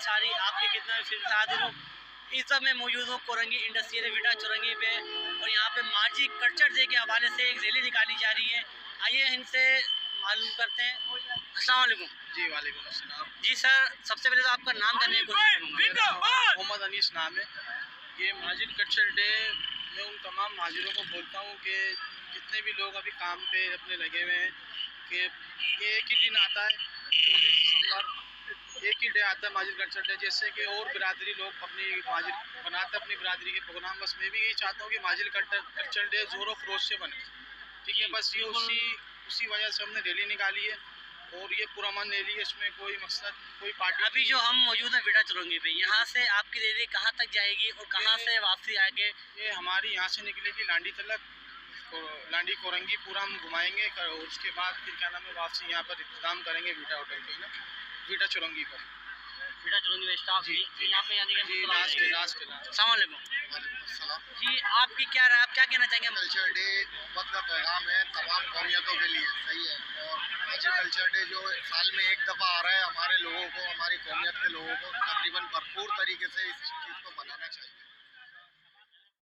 अंसारी, आपके कितना भी फिर हाजिर हूँ। इस सब में मौजूद हूँ कोरंगी इंडस्ट्रियल विटा चौरंगी पे, और यहाँ पे मार्जी कल्चर डे के हवाले से एक रैली निकाली जा रही है। आइए इनसे मालूम करते हैं। अस्सलाम वालेकुम। जी वालेकुम अस्सलाम। जी सर, सबसे पहले तो आपका नाम जानने की कोशिश करूँगा। मोहम्मद अनीस नाम है। ये महाजिर कल्चर डे में उन तमाम महाजिरों को बोलता हूँ कि जितने भी लोग अभी काम पे अपने लगे हुए हैं कि ये एक ही दिन आता है 24 दिसंबर, एक ही डे आता है महाजिर कल्चर डे। जैसे कि और बिरादरी लोग अपनी महाजिर बनाते अपनी बिरादरी के प्रोग्राम, बस मैं भी यही चाहता हूँ कि महाजिर कल्चर डे ज़ोरों खरोश से बने। ठीक है, बस ये उसी वजह से हमने रैली निकाली है और ये पुरअमन रैली है, इसमें कोई मकसद कोई पार्टी। अभी जो हम मौजूद हैं विटा चौरंगी पे, यहाँ से आपकी रैली कहाँ तक जाएगी और कहाँ से वापसी आगे? ये हमारी यहाँ से निकलेगी लांडी तलक, लांडी कोरंगी पूरा हम घुमाएंगे और उसके बाद फिर क्या नाम है वापसी यहाँ पर इंतजाम करेंगे विटा होटल पे ना, विटा चौरंगी पर। विटा चौरंगी में स्टाफ जी यहाँ पे आने जी लास्ट अस्सलाम वालेकुम। जी, आपकी क्या राय, आप क्या कहना चाहेंगे? कल्चर डे वक्त का पैगाम है तमाम कौमियतों के लिए, सही है। और महाजिर कल्चर डे जो साल में एक दफ़ा आ रहा है, हमारे लोगों को, हमारी कौमियत के लोगों को तकरीबन भरपूर तरीके से इस चीज़ को मनाना चाहिए।